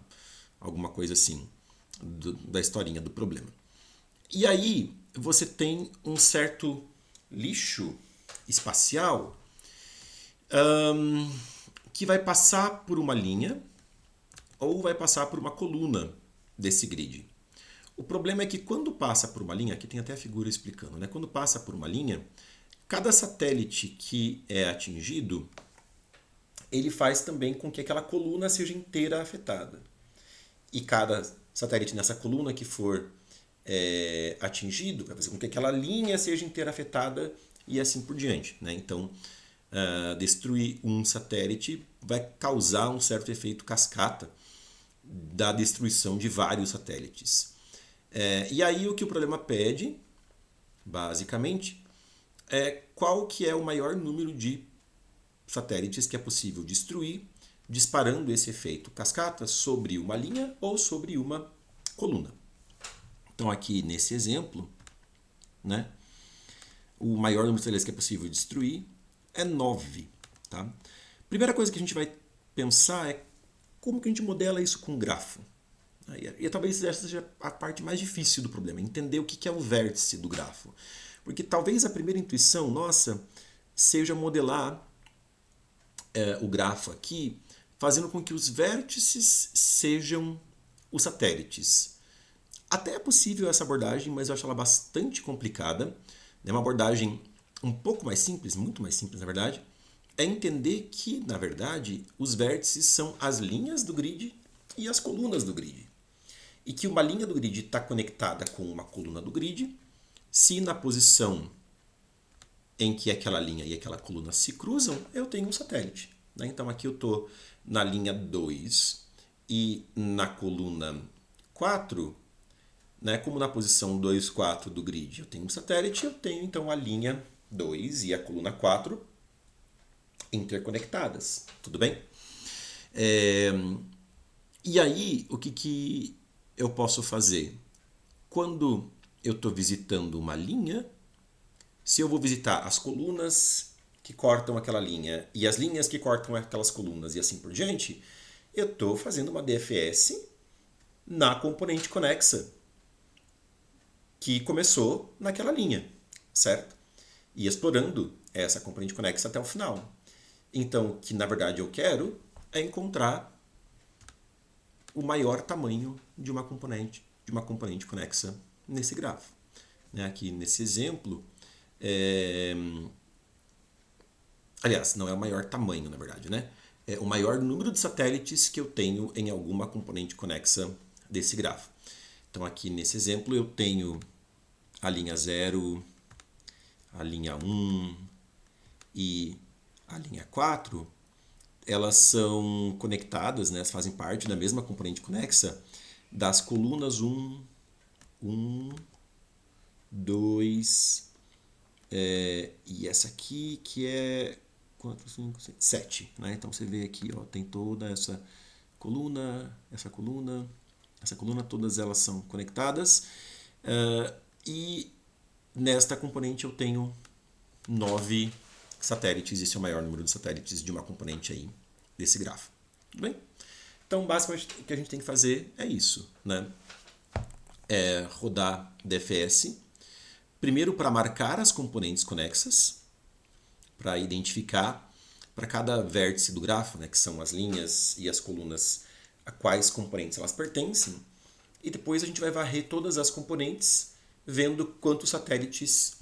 alguma coisa assim, da historinha do problema. E aí você tem um certo lixo espacial que vai passar por uma linha ou vai passar por uma coluna desse grid. O problema é que quando passa por uma linha, aqui tem até a figura explicando, né? Quando passa por uma linha, cada satélite que é atingido, ele faz também com que aquela coluna seja inteira afetada. E cada satélite nessa coluna que for atingido vai fazer com que aquela linha seja inteira afetada e assim por diante, né? Então, destruir um satélite vai causar um certo efeito cascata da destruição de vários satélites. E aí o que o problema pede, basicamente, é qual que é o maior número de satélites que é possível destruir, disparando esse efeito cascata sobre uma linha ou sobre uma coluna. Então aqui nesse exemplo, né, o maior número de satélites que é possível destruir é 9. Tá? Primeira coisa que a gente vai pensar é como que a gente modela isso com grafo. E talvez essa seja a parte mais difícil do problema, entender o que é o vértice do grafo. Porque talvez a primeira intuição nossa seja modelar o grafo aqui, fazendo com que os vértices sejam os satélites. Até é possível essa abordagem, mas eu acho ela bastante complicada. É uma abordagem um pouco mais simples, muito mais simples na verdade, é entender que, na verdade, os vértices são as linhas do grid e as colunas do grid. E que uma linha do grid está conectada com uma coluna do grid, se na posição em que aquela linha e aquela coluna se cruzam, eu tenho um satélite. Né? Então aqui eu estou na linha 2 e na coluna 4, né? Como na posição 2, 4 do grid eu tenho um satélite, eu tenho então a linha 2 e a coluna 4 interconectadas. Tudo bem? E aí, o que eu posso fazer? Quando eu estou visitando uma linha, se eu vou visitar as colunas que cortam aquela linha e as linhas que cortam aquelas colunas e assim por diante, eu estou fazendo uma DFS na componente conexa que começou naquela linha, certo? E explorando essa componente conexa até o final. Então, o que na verdade eu quero é encontrar o maior tamanho de uma componente conexa nesse grafo. Aqui nesse exemplo, aliás, não é o maior tamanho, na verdade, né? É o maior número de satélites que eu tenho em alguma componente conexa desse grafo. Então, aqui nesse exemplo, eu tenho a linha 0, a linha 1 e a linha 4. Elas são conectadas, né? Fazem parte da mesma componente conexa das colunas 1, 2, e essa aqui que é 4, 5, 6, 7. Né? Então você vê aqui, ó, tem toda essa coluna, todas elas são conectadas. E nesta componente eu tenho 9 satélites, esse é o maior número de satélites de uma componente aí desse grafo. Tudo bem? Então, basicamente, o que a gente tem que fazer é isso, né? É rodar DFS, primeiro para marcar as componentes conexas, para identificar para cada vértice do grafo, né, que são as linhas e as colunas, a quais componentes elas pertencem, e depois a gente vai varrer todas as componentes vendo quantos satélites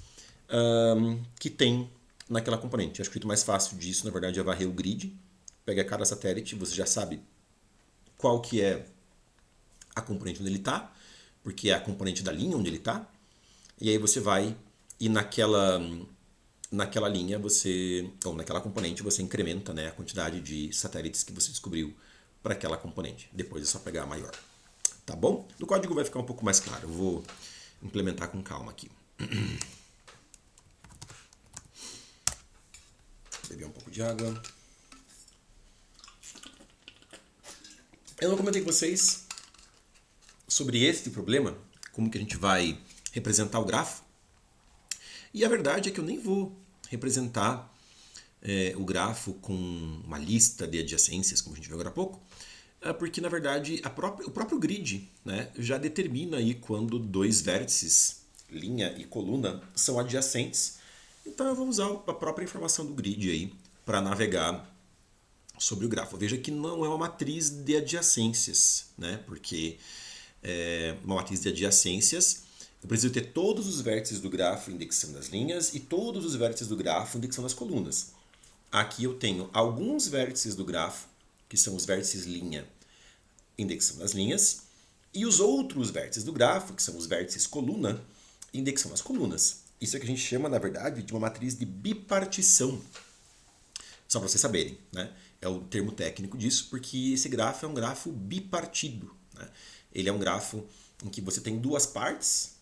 que tem naquela componente. Acho que o jeito mais fácil disso, na verdade, é varrer o grid. Pega cada satélite, você já sabe qual que é a componente onde ele está, porque é a componente da linha onde ele está, e aí você vai e naquela linha ou naquela componente você incrementa, né, a quantidade de satélites que você descobriu para aquela componente. Depois é só pegar a maior. Tá bom? No código vai ficar um pouco mais claro. Eu vou implementar com calma aqui. Beber um pouco de água. Eu não comentei com vocês sobre este problema, como que a gente vai representar o grafo. E a verdade é que eu nem vou representar o grafo com uma lista de adjacências, como a gente viu agora há pouco, porque na verdade o próprio grid, né, já determina aí quando dois vértices, linha e coluna, são adjacentes. Então eu vou usar a própria informação do grid aí para navegar sobre o grafo. Veja que não é uma matriz de adjacências, né, porque uma matriz de adjacências eu preciso ter todos os vértices do grafo indexando as linhas e todos os vértices do grafo indexando as colunas. Aqui eu tenho alguns vértices do grafo, que são os vértices linha, indexando as linhas, e os outros vértices do grafo, que são os vértices coluna, indexando as colunas. Isso é que a gente chama, na verdade, de uma matriz de bipartição. Só para vocês saberem, né? É o termo técnico disso, porque esse grafo é um grafo bipartido, né? Ele é um grafo em que você tem duas partes,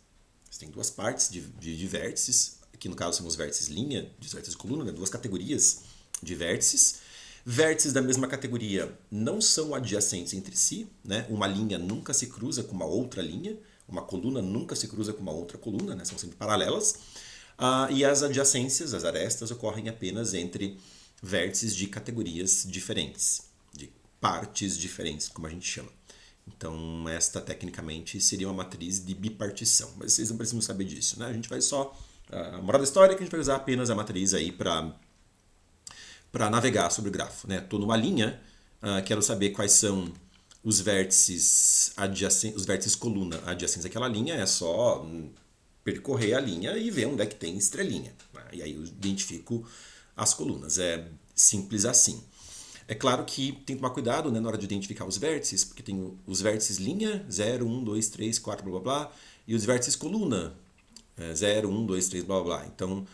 de vértices, que no caso são os vértices linha, os vértices coluna, né? Duas categorias de vértices. Vértices da mesma categoria não são adjacentes entre si, né? Uma linha nunca se cruza com uma outra linha, uma coluna nunca se cruza com uma outra coluna, né? São sempre paralelas. E as adjacências, as arestas, ocorrem apenas entre vértices de categorias diferentes, de partes diferentes, como a gente chama. Então, esta tecnicamente seria uma matriz de bipartição, mas vocês não precisam saber disso, né? A gente vai só... A moral da história é que a gente vai usar apenas a matriz aí para navegar sobre o grafo, né? Estou numa linha, quero saber quais são os vértices adjacentes, os vértices coluna adjacentes àquela linha, é só percorrer a linha e ver onde é que tem estrelinha, né? E aí eu identifico as colunas. É simples assim. É claro que tem que tomar cuidado, né, na hora de identificar os vértices, porque tem os vértices linha, 0, 1, 2, 3, 4, blá blá blá, e os vértices coluna, 0, 1, 2, 3, blá blá blá. Então,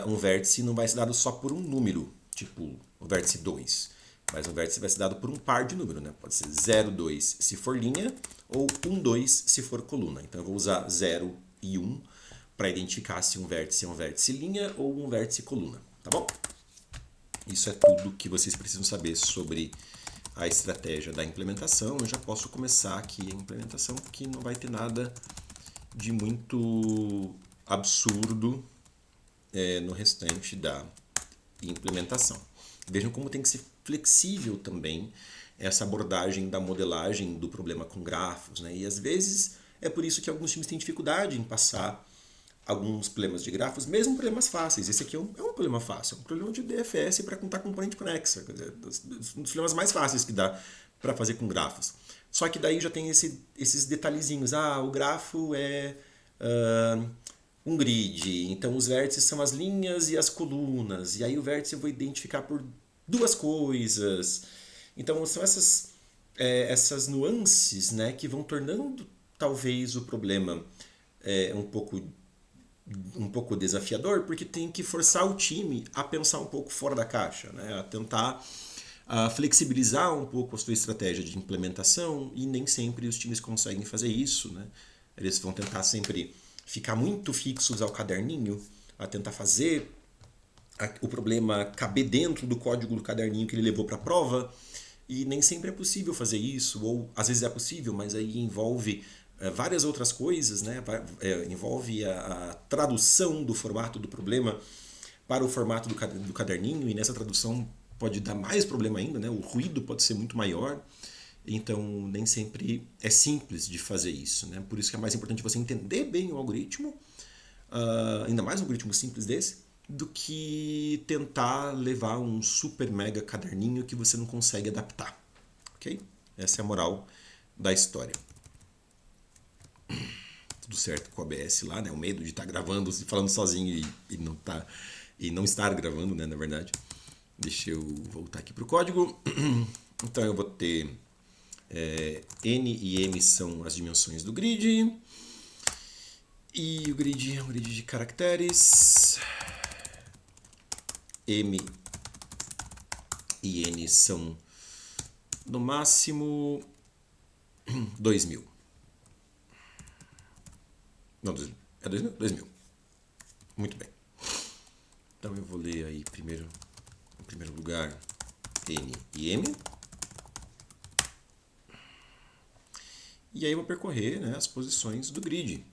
um vértice não vai ser dado só por um número, tipo o vértice 2, mas um vértice vai ser dado por um par de número, né? Pode ser 0, 2 se for linha, ou 1, 2 se for coluna. Então, eu vou usar 0 e 1 para identificar se um vértice é um vértice linha ou um vértice coluna, tá bom? Isso é tudo que vocês precisam saber sobre a estratégia da implementação. Eu já posso começar aqui a implementação, porque não vai ter nada de muito absurdo no restante da implementação. Vejam como tem que ser flexível também essa abordagem da modelagem do problema com grafos, né? E às vezes é por isso que alguns times têm dificuldade em passar alguns problemas de grafos, mesmo problemas fáceis. Esse aqui é um problema fácil, é um problema de DFS para contar componente conexa, quer dizer, um dos problemas mais fáceis que dá para fazer com grafos. Só que daí já tem esses detalhezinhos. O grafo é um grid, então os vértices são as linhas e as colunas, e aí o vértice eu vou identificar por duas coisas. Então são essas nuances, né, que vão tornando talvez o problema um pouco desafiador, porque tem que forçar o time a pensar um pouco fora da caixa, né? A tentar flexibilizar um pouco a sua estratégia de implementação, e nem sempre os times conseguem fazer isso, né? Eles vão tentar sempre ficar muito fixos ao caderninho, a tentar fazer o problema caber dentro do código do caderninho que ele levou para a prova, e nem sempre é possível fazer isso, ou às vezes é possível, mas aí envolve várias outras coisas, né? Envolve a tradução do formato do problema para o formato do caderninho, e nessa tradução pode dar mais problema ainda, né? O ruído pode ser muito maior, então nem sempre é simples de fazer isso, né? Por isso que é mais importante você entender bem o algoritmo, ainda mais um algoritmo simples desse, do que tentar levar um super mega caderninho que você não consegue adaptar, ok? Essa é a moral da história. Tudo certo com o OBS lá, né? O medo de estar gravando, falando sozinho e não estar gravando, né? Na verdade. Deixa eu voltar aqui para o código. Então eu vou ter N e M são as dimensões do grid. E o grid é um grid de caracteres. M e N são no máximo 2000. Não, 2000. É 2000? 2000. Muito bem. Então eu vou ler aí primeiro, em primeiro lugar, N e M. E aí eu vou percorrer, né, as posições do grid.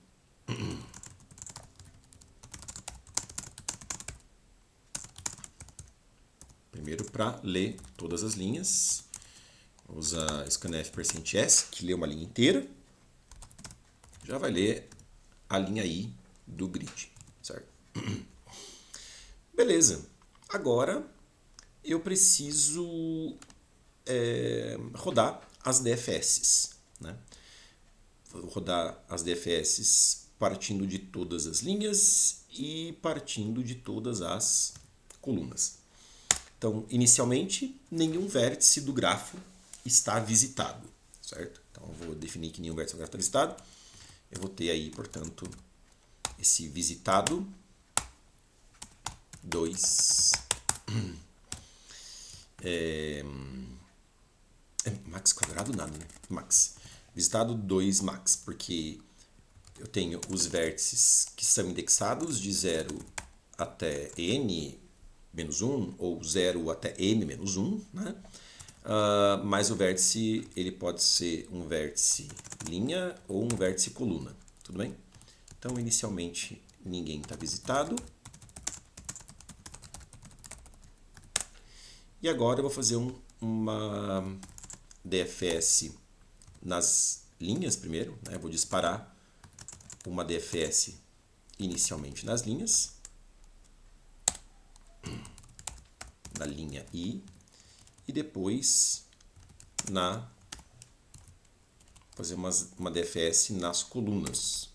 Primeiro, para ler todas as linhas, vou usar scanf%s, que lê uma linha inteira. Já vai ler a linha I do grid, certo? Beleza. Agora eu preciso rodar as DFS, né? Vou rodar as DFS partindo de todas as linhas e partindo de todas as colunas. Então, inicialmente, nenhum vértice do grafo está visitado, certo? Então, eu vou definir que nenhum vértice do grafo está visitado. Eu vou ter aí, portanto, esse visitado 2 max quadrado nada, né? Max. Visitado 2 max, porque eu tenho os vértices que são indexados de 0 até n menos 1 ou 0 até n menos 1, né? Mas o vértice ele pode ser um vértice linha ou um vértice coluna, tudo bem? Então, inicialmente, ninguém está visitado. E agora eu vou fazer uma DFS nas linhas primeiro, né? Eu vou disparar uma DFS inicialmente nas linhas, na linha I, e depois fazer uma DFS nas colunas.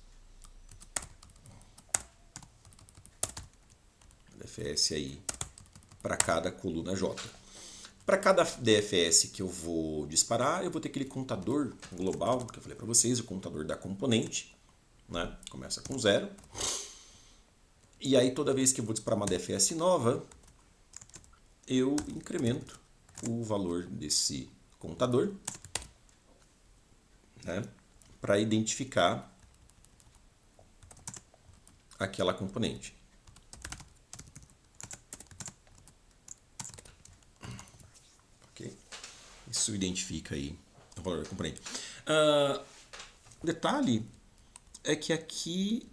DFS aí para cada coluna J. Para cada DFS que eu vou disparar, eu vou ter aquele contador global que eu falei para vocês, o contador da componente, né? Começa com 0. E aí toda vez que eu vou disparar uma DFS nova, eu incremento o valor desse contador, né? Para identificar aquela componente. Isso identifica aí o valor da componente. O detalhe é que aqui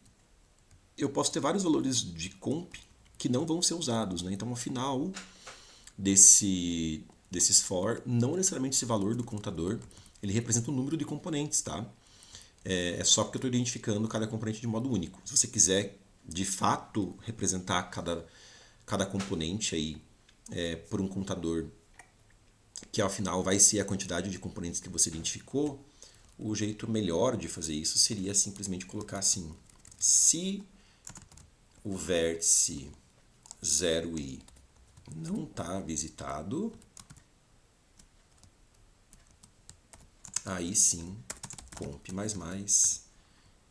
eu posso ter vários valores de comp que não vão ser usados, né? Então, ao final desses for, não necessariamente esse valor do contador, ele representa o número de componentes, tá? É só porque eu estou identificando cada componente de modo único. Se você quiser, de fato, representar cada componente aí por um contador que ao final vai ser a quantidade de componentes que você identificou, o jeito melhor de fazer isso seria simplesmente colocar assim: se o vértice 0i não está visitado, aí sim, comp mais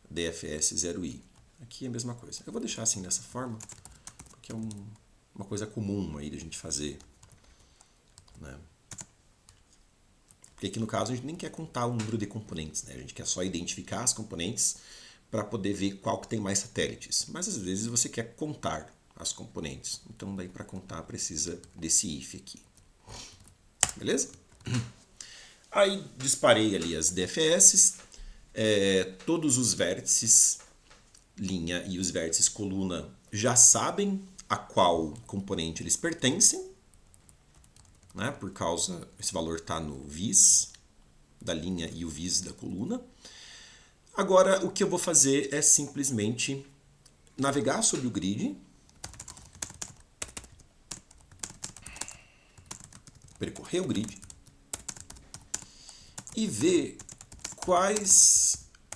DFS 0i. Aqui é a mesma coisa. Eu vou deixar assim dessa forma, porque é uma coisa comum aí da gente fazer, né? Porque aqui no caso a gente nem quer contar o número de componentes, né? A gente quer só identificar as componentes para poder ver qual que tem mais satélites. Mas às vezes você quer contar as componentes. Então daí para contar precisa desse if aqui. Beleza? Aí disparei ali as DFS. Todos os vértices linha e os vértices coluna já sabem a qual componente eles pertencem, né? Por causa, esse valor está no vis da linha e o vis da coluna. Agora, o que eu vou fazer é simplesmente navegar sobre o grid percorrer o grid e ver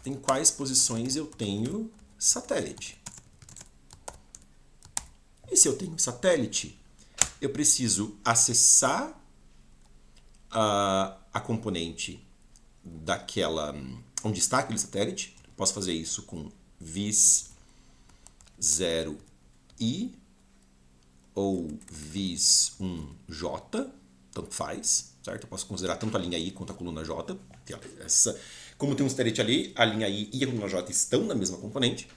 em quais posições eu tenho satélite. E se eu tenho satélite, eu preciso acessar a componente daquela onde está aquele satélite. Posso fazer isso com vis 0i ou vis 1j, tanto faz, certo? Eu posso considerar tanto a linha i quanto a coluna j. Como tem um satélite ali, a linha i e a coluna j estão na mesma componente.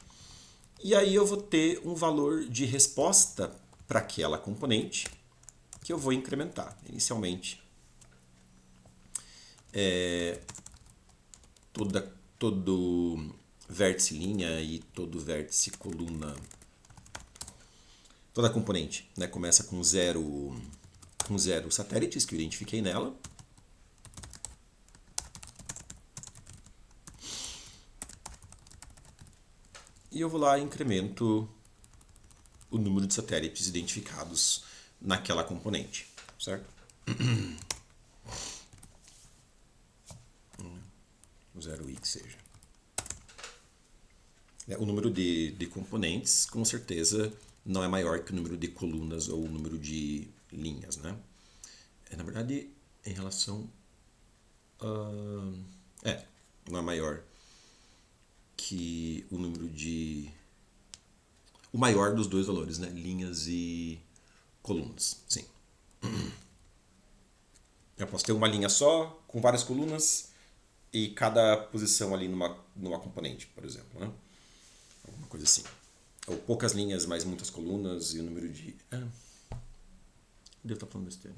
E aí eu vou ter um valor de resposta para aquela componente que eu vou incrementar. Inicialmente, todo vértice linha e todo vértice coluna, toda componente, né, começa com zero satélites que eu identifiquei nela. E eu vou lá e incremento o número de satélites identificados naquela componente, certo? O 0i que seja. O número de componentes, com certeza, não é maior que o número de colunas ou o número de linhas, né? Na verdade, em relação não é maior que o número de... O maior dos dois valores, né? Linhas e colunas, sim. Eu posso ter uma linha só, com várias colunas, e cada posição ali numa componente, por exemplo, né? Alguma coisa assim. Ou poucas linhas, mas muitas colunas, e o número de... Devo estar falando besteira.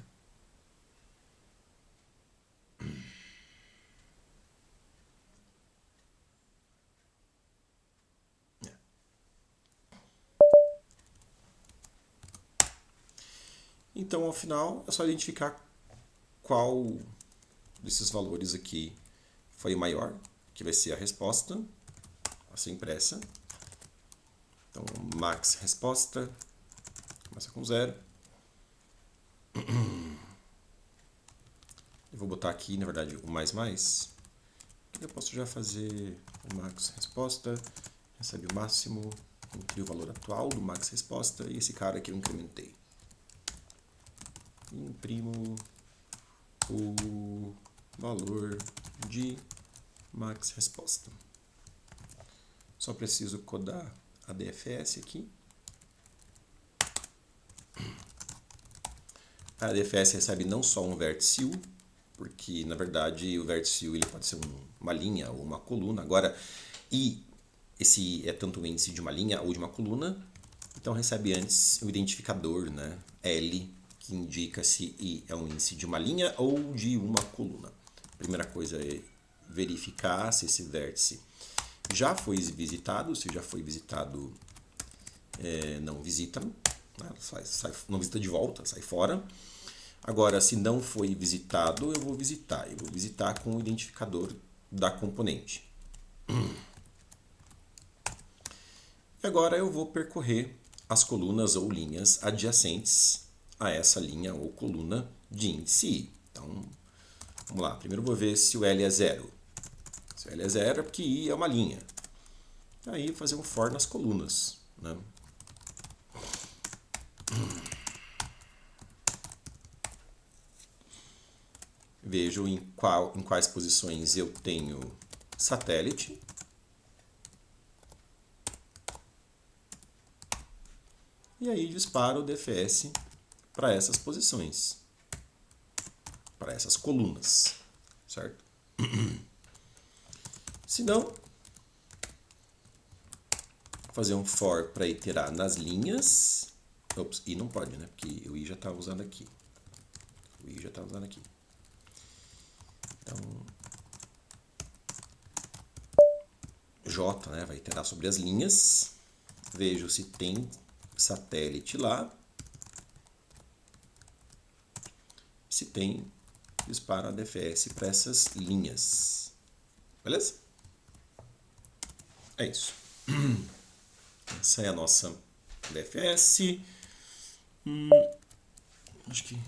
Então, ao final, é só identificar qual desses valores aqui foi o maior, que vai ser a resposta a ser impressa. Então, max resposta começa com 0. Eu vou botar aqui, na verdade, o mais. Eu posso já fazer o max resposta, recebe o máximo, entre o valor atual do max resposta e esse cara que eu incrementei. Imprimo o valor de max resposta. Só preciso codar a DFS aqui. A DFS recebe não só um vértice U, porque na verdade o vértice U ele pode ser uma linha ou uma coluna. Agora, I, esse é tanto o índice de uma linha ou de uma coluna, então recebe antes o identificador, né? L, que indica se I é um índice de uma linha ou de uma coluna. A primeira coisa é verificar se esse vértice já foi visitado. Se já foi visitado, não visita, né? Não visita de volta, sai fora. Agora, se não foi visitado, eu vou visitar com o identificador da componente. E agora eu vou percorrer as colunas ou linhas adjacentes a essa linha ou coluna de índice I. Então, vamos lá. Primeiro eu vou ver se o L é 0. Se o L é 0 é porque I é uma linha. Aí fazer um for nas colunas, né? Vejo em quais posições eu tenho satélite. E aí disparo o DFS para essas posições, para essas colunas, certo? Se não, fazer um for para iterar nas linhas. Ops, I não pode, né? Porque o I já está usado aqui. O I já está usado aqui. Então, J, né, vai iterar sobre as linhas. Vejo se tem satélite lá. Se tem, disparo a DFS para essas linhas. Beleza? É isso. Essa é a nossa DFS. Acho que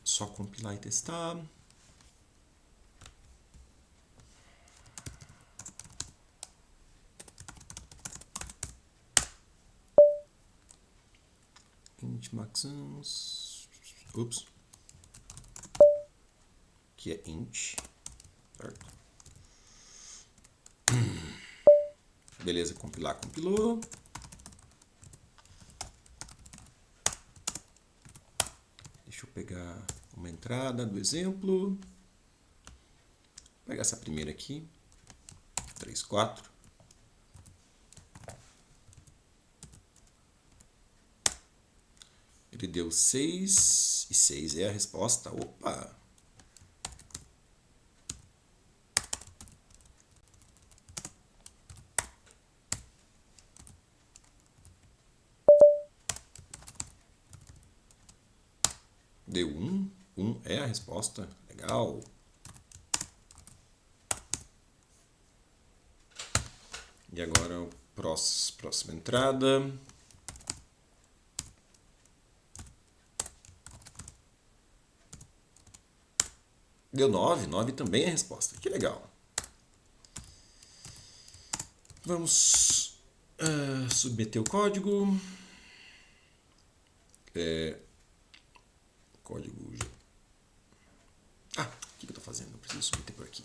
Só compilar e testar. Int maxons. Ups. Aqui é int. Certo? Beleza, compilar, compilou. Deixa eu pegar uma entrada do exemplo. Vou pegar essa primeira aqui. 3, 4. Ele deu 6 e 6 é a resposta. Opa! Deu 1. 1 é a resposta. Legal. E agora a próxima entrada. Deu 9. 9 também é a resposta. Que legal. Vamos submeter o código. Código. Ah, o que eu estou fazendo? Eu preciso submeter por aqui.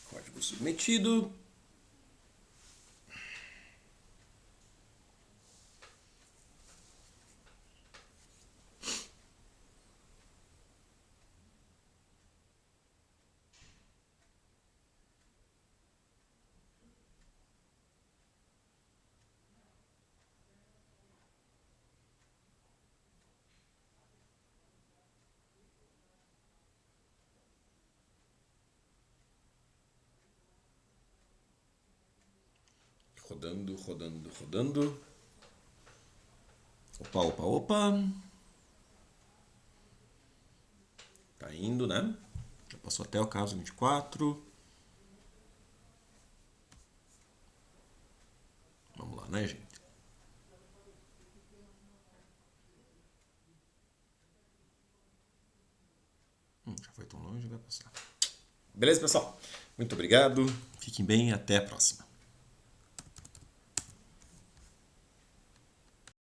Código submetido. Rodando, rodando, rodando. Opa, opa, opa. Tá indo, né? Já passou até o caso 24. Vamos lá, né, gente? Já foi tão longe, vai passar. Beleza, pessoal? Muito obrigado. Fiquem bem e até a próxima.